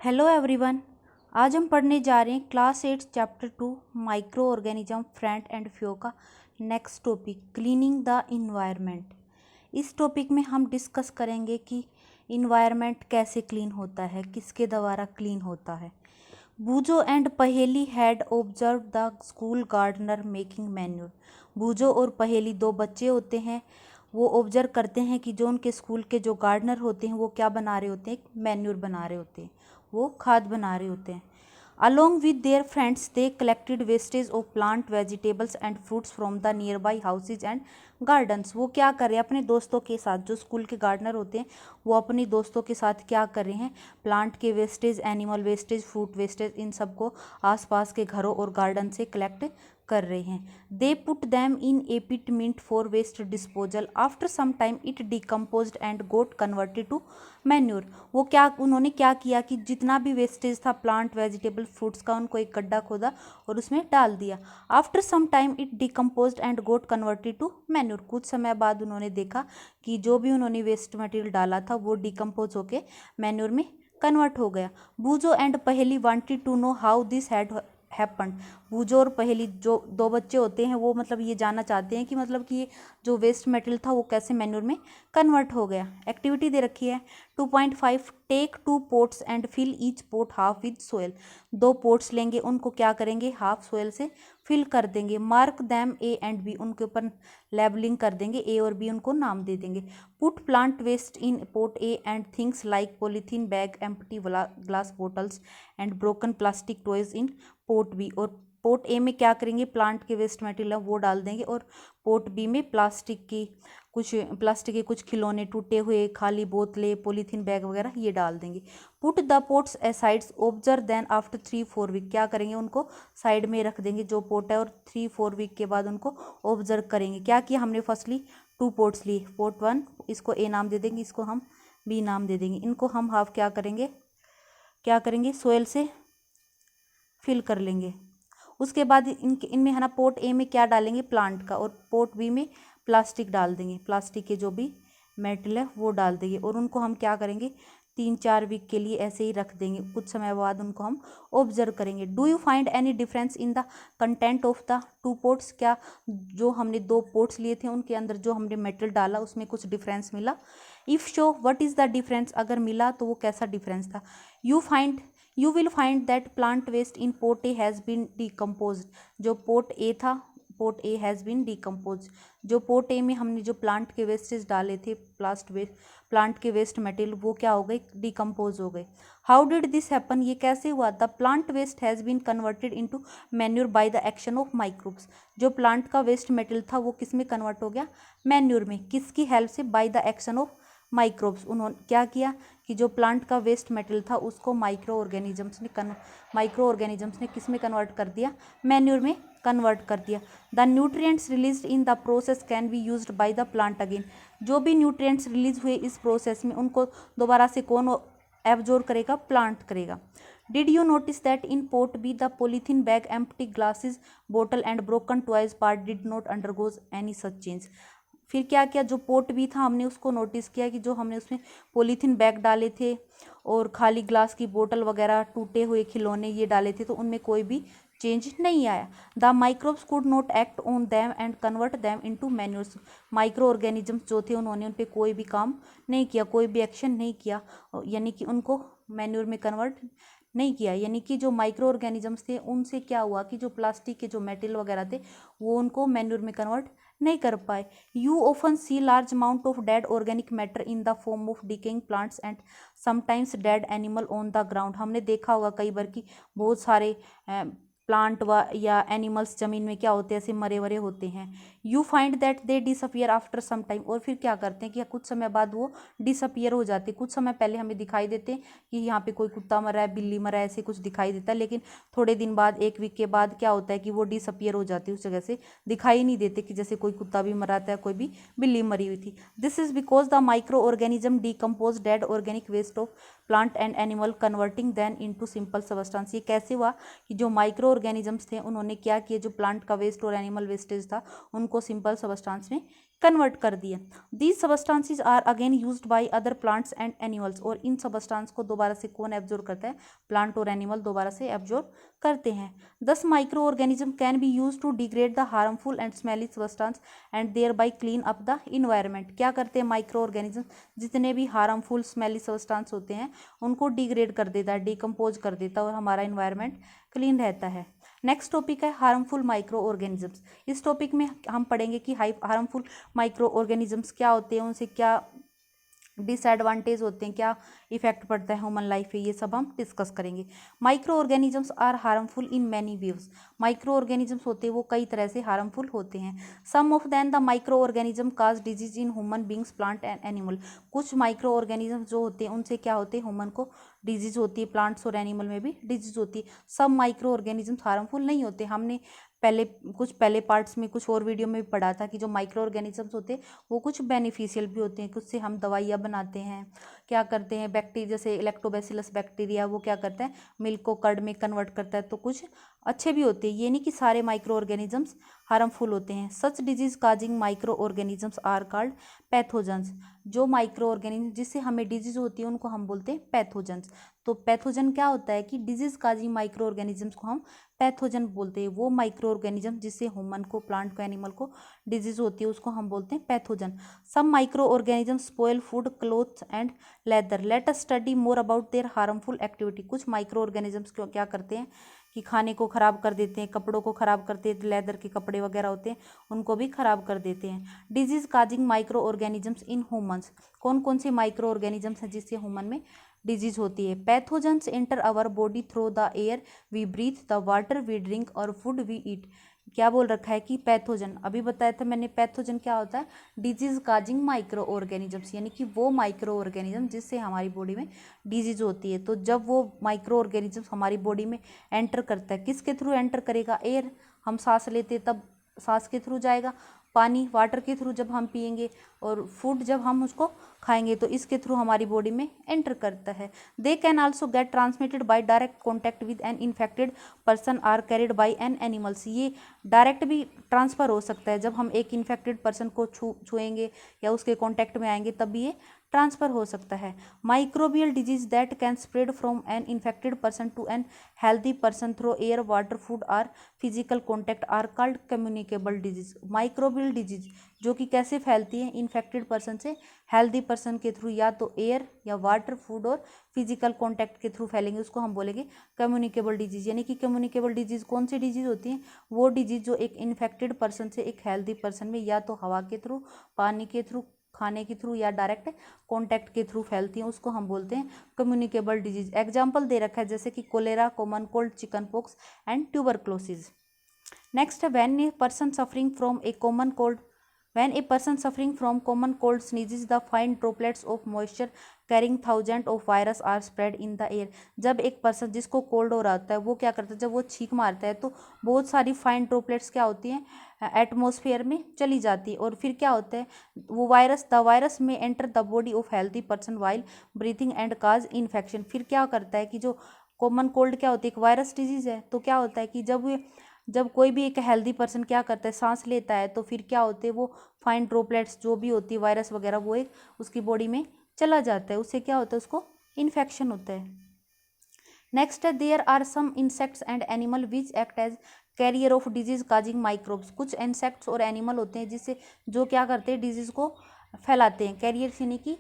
Hello everyone. आज हम पढ़ने जा रहे हैं class 8 chapter 2 micro organism friend and foe का next topic cleaning the environment. इस टॉपिक में हम डिस्कस करेंगे कि इन्वायरमेंट कैसे क्लीन होता है, किसके द्वारा क्लीन होता है। Boojho and Paheli had observe the school gardener making manure. Boojho और पहेली दो बच्चे होते हैं, वो ऑब्जर्व करते हैं कि जो उनके स्कूल के जो गार्डनर होते हैं वो क्या बना रहे होते हैं, एक मैन्यूर बना रहे होते हैं, वो खाद बना रहे होते हैं। Along with their friends, they collected wastage of plant, vegetables and fruits from the nearby houses and gardens। वो क्या कर रहे हैं अपने दोस्तों के साथ, जो स्कूल के गार्डनर होते हैं वो अपने दोस्तों के साथ क्या कर रहे हैं, प्लांट के wastage, animal wastage, fruit wastage, इन सबको आसपास के घरों और गार्डन से कलेक्ट कर रहे हैं। They put them in a pit meant for waste disposal. After some time it decomposed and got converted to manure. वो क्या उन्होंने क्या किया कि जितना भी वेस्टेज था प्लांट, वेजिटेबल, फ्रूट्स का, उनको एक गड्ढा खोदा और उसमें डाल दिया। After some time it decomposed and got converted to manure. कुछ समय बाद उन्होंने देखा कि जो भी उन्होंने वेस्ट मटेरियल डाला था वो डिकम्पोज होके मैन्योर में कन्वर्ट हो गया। Boojho and Paheli wanted to know how this had happened. Boojho और पहेली जो दो बच्चे होते हैं वो मतलब ये जानना चाहते हैं कि मतलब कि ये जो वेस्ट मटेरियल था वो कैसे मैन्योर में कन्वर्ट हो गया। एक्टिविटी दे रखी है 2.5 take 2 pots and fill each pot half with soil. दो पोट्स लेंगे, उनको क्या करेंगे, हाफ सोयल से फिल कर देंगे। Mark them A and B, उनके ऊपर लेबलिंग कर देंगे, ए और बी उनको नाम दे देंगे। Put plant waste in pot A and things like polythene bag, empty glass bottles and broken plastic toys in pot B. और पोट ए में क्या करेंगे, प्लांट के वेस्ट मटेरियल वो डाल देंगे, और पोट बी में प्लास्टिक के कुछ खिलौने, टूटे हुए खाली बोतलें, पॉलीथीन बैग वगैरह ये डाल देंगे। Put the pots asides observe then after 3-4 week. क्या करेंगे, उनको साइड में रख देंगे जो पोट है, और 3-4 वीक के बाद उनको ऑब्जर्व करेंगे। क्या किया हमने, फर्स्टली 2 पोट्स लिए, पोट 1 इसको ए नाम दे देंगे, इसको हम बी नाम दे देंगे। इनको हम हाफ क्या करेंगे सोयल से फिल कर लेंगे। उसके बाद इनमें है ना, पोट ए में क्या डालेंगे, प्लांट का, और पोट बी में प्लास्टिक डाल देंगे, प्लास्टिक के जो भी मेटल है वो डाल देंगे, और उनको हम क्या करेंगे 3-4 वीक के लिए ऐसे ही रख देंगे। कुछ समय बाद उनको हम ऑब्जर्व करेंगे। Do you find any difference in the content of the 2 pots. क्या जो हमने 2 पोट्स लिए थे उनके अंदर जो हमने मेटल डाला उसमें कुछ डिफरेंस मिला। If so what is the difference, अगर मिला तो वो कैसा डिफरेंस था। You will find that plant waste in pot A has been decompose. जो पोट ए था, pot A has been decompose. जो पोट ए में हमने जो प्लांट के वेस्टेज डाले थे, प्लांट के वेस्ट मटेरियल, वो क्या हो गए, डिकम्पोज हो गए। हाउ डिड दिस हैपन, ये कैसे हुआ। The plant waste has been converted into manure by the action of microbes. जो प्लांट का वेस्ट मटेरियल था वो किस में कन्वर्ट हो गया, मैन्यूर में। किसकी हेल्प से, bye the action of microbes. उन्होंने क्या किया कि जो प्लांट का वेस्ट मटेरियल था उसको माइक्रो ऑर्गेनिजम्स ने किस में कन्वर्ट कर दिया, मैन्यूर में कन्वर्ट कर दिया। The nutrients released in the process can be used by the plant again. जो भी न्यूट्रिएंट्स रिलीज हुए इस प्रोसेस में उनको दोबारा से कौन एब्जॉर्ब करेगा, प्लांट करेगा। Did you notice that in pot B the polythene bag, empty glasses, bottle and broken toys part did not undergoes any such change. फिर क्या किया, जो पोट भी था हमने उसको नोटिस किया कि जो हमने उसमें पॉलीथीन बैग डाले थे और खाली ग्लास की बोतल वगैरह, टूटे हुए खिलौने ये डाले थे, तो उनमें कोई भी चेंज नहीं आया। The microbes could not act on them and convert them into manures. Micro organisms जो थे उन्होंने उन पर कोई भी काम नहीं किया, कोई भी एक्शन नहीं किया, यानी कि उनको मैन्यूर में कन्वर्ट नहीं किया। यानी कि जो माइक्रो ऑर्गेनिजम्स थे उनसे क्या हुआ कि जो प्लास्टिक के जो मेटेरियल वगैरह थे वो उनको मैन्यूर में कन्वर्ट नहीं कर पाए। You often see large amount of dead organic matter in the form of decaying plants and sometimes dead animal on the ground. हमने देखा होगा कई बार कि बहुत सारे प्लांट व या एनिमल्स ज़मीन में क्या होते हैं, ऐसे मरे वरे होते हैं। You find that they disappear after some time. और फिर क्या करते हैं कि कुछ समय बाद वो डिसअपियर हो जाते हैं। कुछ समय पहले हमें दिखाई देते हैं कि यहाँ पे कोई कुत्ता मरा है, बिल्ली मरा है, ऐसे कुछ दिखाई देता है, लेकिन थोड़े दिन बाद, 1 वीक के बाद क्या होता है कि वो डिसअपियर हो जाती है, उस जगह से दिखाई नहीं देते, कि जैसे कोई कुत्ता भी मरा था, कोई भी बिल्ली मरी हुई थी। This is because the micro organism decompose dead organic waste of plant and animal converting then into simple substance. ये कैसे हुआ कि जो माइक्रो ऑर्गेनिजम्स थे उन्होंने क्या किया, जो प्लांट का वेस्ट और एनिमल वेस्टेज था उनको सिंपल सब्सटेंस में कन्वर्ट कर दिए। These substances are again used by other plants and animals, और इन सबस्टांस को दोबारा से कौन एब्जॉर्ब करता है, प्लांट और एनिमल दोबारा से एब्जॉर्ब करते हैं। Thus micro organism can be use to degrade the harmful and smelly substance and thereby clean up the environment. क्या करते हैं माइक्रो ऑर्गेनिज्म, जितने भी हार्मफुल स्मेली सबस्टांस होते हैं उनको डिग्रेड कर देता है, डिकम्पोज कर देता है, और हमारा इन्वायरमेंट क्लीन रहता है। नेक्स्ट टॉपिक है हार्मफुल माइक्रो ऑर्गेनिजम्स। इस टॉपिक में हम पढ़ेंगे कि हार्मफुल माइक्रो ऑर्गेनिजम्स क्या होते हैं, उनसे क्या डिसएडवांटेज होते हैं, क्या इफेक्ट पड़ता है ह्यूमन लाइफ पे, ये सब हम डिस्कस करेंगे। Micro organisms are harmful in many ways. Micro organisms होते हैं वो कई तरह से हार्मफुल होते हैं। Some of then the micro organism cause disease in human beings, plant and animal. कुछ माइक्रो ऑर्गेनिज्म जो होते हैं उनसे क्या होते हैं, ह्यूमन को डिजीज होती है, प्लांट्स और एनिमल में भी डिजीज होती है। सब माइक्रो ऑर्गेनिजम्स हार्मफुल नहीं होते। हमने पहले पार्ट्स में कुछ और वीडियो में भी पढ़ा था कि जो माइक्रो ऑर्गेनिजम्स होते हैं वो कुछ बेनिफिशियल भी होते हैं, कुछ से हम दवाइयाँ बनाते हैं, क्या करते हैं, बैक्टीरिया जैसे लैक्टोबैसिलस बैक्टीरिया वो क्या करता है, मिल्क को कर्ड में कन्वर्ट करता है, तो कुछ अच्छे भी होते हैं। ये नहीं कि सारे माइक्रो ऑर्गेनिजम्स हार्मफुल होते हैं। Such disease causing micro organisms are called pathogens. जो माइक्रो ऑर्गेनिज्म जिससे हमें डिजीज होती है उनको हम बोलते हैं पैथोजेंस। तो पैथोजन क्या होता है कि डिजीज काजिंग माइक्रो ऑर्गेनिजम्स को हम पैथोजन बोलते हैं। वो माइक्रो ऑर्गेनिज्म जिससे ह्यूमन को, प्लांट को, एनिमल को डिजीज होती है उसको हम बोलते हैं pathogen. Some micro organism spoil food, clothes and leather. Let us study more about their harmful activity. कुछ माइक्रो ऑर्गेनिजम्स क्या करते हैं कि खाने को ख़राब कर देते हैं, कपड़ों को ख़राब करते हैं, लेदर के कपड़े वगैरह होते हैं उनको भी ख़राब कर देते हैं। Disease causing micro organisms in humans. कौन कौन से माइक्रो ऑर्गेनिजम्स हैं जिससे ह्यूमन में डिजीज होती है। Pathogens enter our body through the air we breathe, the water we drink और फूड वी ईट। क्या बोल रखा है कि पैथोजन, अभी बताया था मैंने, पैथोजन क्या होता है, डिजीज काजिंग माइक्रो ऑर्गेनिजम्स, यानी कि वो माइक्रो ऑर्गेनिज्म जिससे हमारी बॉडी में डिजीज होती है। तो जब वो माइक्रो ऑर्गेनिजम्स हमारी बॉडी में एंटर करता है, किसके थ्रू एंटर करेगा, एयर, हम सांस लेते तब सांस के थ्रू जाएगा, पानी वाटर के थ्रू जब हम पिएंगे, और फूड जब हम उसको खाएंगे तो इसके थ्रू हमारी बॉडी में एंटर करता है। They can also get transmitted by direct contact with an infected person or carried by an animals. ये डायरेक्ट भी ट्रांसफ़र हो सकता है, जब हम एक इन्फेक्टेड पर्सन को छुएंगे या उसके कॉन्टैक्ट में आएंगे तब भी ये ट्रांसफ़र हो सकता है। Microbial disease that can spread from an infected person to a healthy person through air, water, food or physical contact are called communicable disease. Microbial disease जो कि कैसे फैलती है इन्फेक्टेड पर्सन से हेल्दी पर्सन के थ्रू, या तो air या वाटर, फूड और फिजिकल कॉन्टैक्ट के थ्रू फैलेंगे, उसको हम बोलेंगे कम्युनिकेबल डिजीज। यानी कि कम्युनिकेबल डिजीज कौन सी डिजीज होती हैं, वो डिजीज जो एक इन्फेक्टेड पर्सन से एक हेल्दी पर्सन में या तो हवा के थ्रू, पानी के थ्रू, खाने के थ्रू या डायरेक्ट कॉन्टैक्ट के थ्रू फैलती हैं, उसको हम बोलते हैं कम्युनिकेबल डिजीज। एग्जाम्पल दे रखा है जैसे कि cholera, common cold, chicken pox and tuberculosis. Next है when a person suffering from a common cold, when a person suffering from common cold sneezes, the fine droplets of moisture carrying thousands of virus are spread in the air। जब एक person जिसको cold हो रहा होता है वो क्या करता है, जब वो छींक मारता है तो बहुत सारी फाइन ड्रॉपलेट्स क्या होती हैं एटमॉस्फेयर में चली जाती है, और फिर क्या होता है वो वायरस में enter the body of healthy person while breathing and cause infection. फिर क्या करता है कि जो कॉमन कोल्ड क्या होती है, एक वायरस डिजीज है, तो क्या होता है कि जब कोई भी एक हेल्दी पर्सन क्या करता है, सांस लेता है, तो फिर क्या होते हैं वो फाइन ड्रॉपलेट्स जो भी होती है वायरस वगैरह वो एक उसकी बॉडी में चला जाता है, उससे क्या होता है उसको इन्फेक्शन होता है। नेक्स्ट है there are some insects and animal which act as carrier of disease causing microbes. कुछ इंसेक्ट्स और एनिमल होते हैं जिससे जो क्या करते हैं डिजीज को फैलाते हैं, कैरियर यानी कि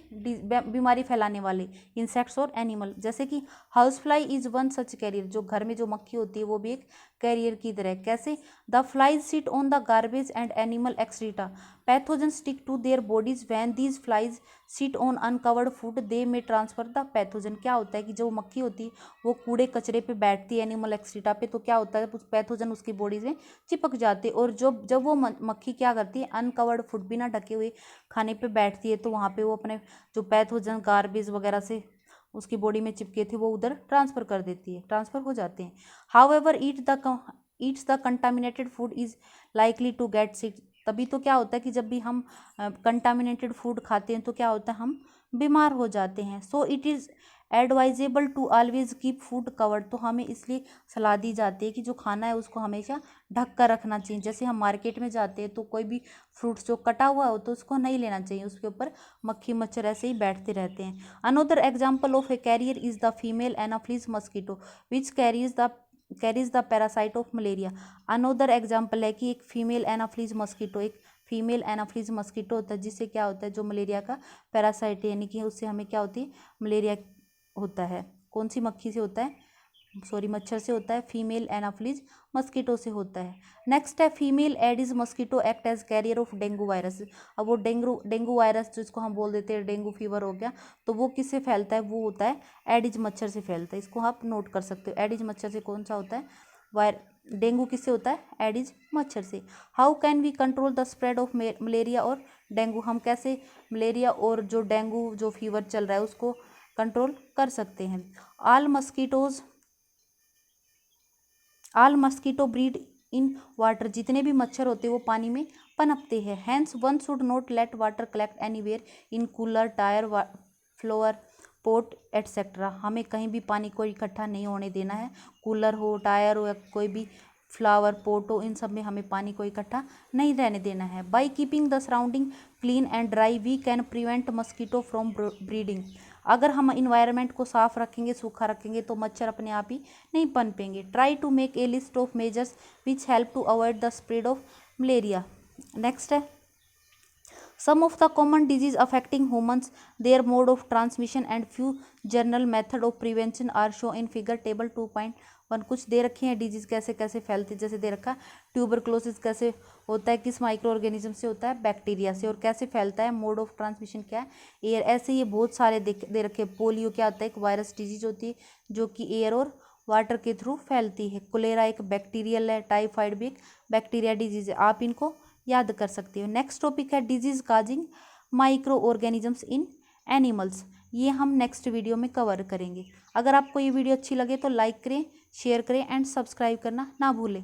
बीमारी फैलाने वाले इंसेक्ट्स और एनिमल। जैसे कि house fly is one such carrier, जो घर में जो मक्खी होती है वो भी एक कैरियर की तरह। कैसे, the flies sit on the garbage and animal excreta, pathogen stick to their bodies when these flies sit on uncovered food they may transfer the pathogen. क्या होता है कि जो मक्खी होती है वो कूड़े कचरे पे बैठती है एनिमल एक्सक्रीटा पे, तो क्या होता है पैथोजन उसकी बॉडी में चिपक जाते हैं, और जब वो मक्खी क्या करती है अनकवर्ड फूड बिना ढके हुए खाने पे बैठती है, तो वहाँ पे वो अपने जो पैथोजन गार्बेज वगैरह से उसकी बॉडी में चिपके थे वो उधर ट्रांसफ़र कर देती है, ट्रांसफ़र हो जाते हैं। However eats the contaminated food is likely to get sick. तभी तो क्या होता है कि जब भी हम कंटामिनेटेड फूड खाते हैं तो क्या होता है हम बीमार हो जाते हैं। So it is advisable to always keep food covered, तो हमें इसलिए सलाह दी जाती है कि जो खाना है उसको हमेशा ढक कर रखना चाहिए। जैसे हम मार्केट में जाते हैं तो कोई भी फ्रूट्स जो कटा हुआ हो तो उसको नहीं लेना चाहिए, उसके ऊपर मक्खी मच्छर ऐसे ही बैठते रहते हैं। Another example of a carrier is the female anopheles mosquito which carries the parasite of malaria. Another example है कि एक फीमेल एनाफ्लिस मस्कीटो, एक फीमेल एनाफ्लिस मस्कीटो होता है जिससे क्या होता है, जो मलेरिया का पैरासाइट है, यानी कि उससे हमें क्या होती है, मलेरिया होता है। कौन सी मक्खी से होता है, सॉरी मच्छर से होता है, फीमेल एनाफ्लिस मस्कीटो से होता है। नेक्स्ट है female Aedes mosquito act as carrier of dengue virus. अब वो डेंगू वायरस जिसको हम बोल देते हैं डेंगू फीवर हो गया, तो वो किससे फैलता है, वो होता है एडिज मच्छर से फैलता है। इसको आप नोट कर सकते हो, एडिज मच्छर से कौन सा होता है, डेंगू किससे होता है, एडिज मच्छर से। How can we control the spread of malaria और डेंगू, हम कैसे मलेरिया और जो डेंगू जो फीवर चल रहा है उसको कंट्रोल कर सकते हैं। All mosquito breed in water, जितने भी मच्छर होते हैं वो पानी में पनपते हैं। Hence one should not let water collect anywhere in cooler, tyre, floor, pot etcetera, हमें कहीं भी पानी को इकट्ठा नहीं होने देना है। कूलर हो, टायर हो या कोई भी फ्लावर पोट हो, इन सब में हमें पानी को इकट्ठा नहीं रहने देना है। By keeping the surrounding clean and dry we can prevent mosquito from breeding, अगर हम इन्वायरमेंट को साफ रखेंगे, सूखा रखेंगे तो मच्छर अपने आप ही नहीं पनपेंगे। Try to make a list of measures which help to avoid the spread of malaria. Next है some of the common disease affecting humans, their mode of transmission and few general method of prevention are show in figure table 2.1। कुछ दे रखे हैं disease कैसे कैसे फैलती, जैसे दे रखा tuberculosis कैसे होता है, किस माइक्रो ऑर्गेनिज्म से होता है, बैक्टीरिया से, और कैसे फैलता है, मोड ऑफ ट्रांसमिशन क्या है, एयर। ऐसे ये बहुत सारे दे रखे। पोलियो क्या होता है, एक वायरस डिजीज होती है जो कि एयर और वाटर के थ्रू फैलती है। कोलेरा एक बैक्टीरियल है, टाइफाइड भी एक बैक्टीरिया डिजीज है, आप इनको याद कर सकते हो। नेक्स्ट टॉपिक है disease causing micro organisms in animals, ये हम नेक्स्ट वीडियो में कवर करेंगे। अगर आपको ये वीडियो अच्छी लगे तो लाइक करें, शेयर करें एंड सब्सक्राइब करना ना भूलें।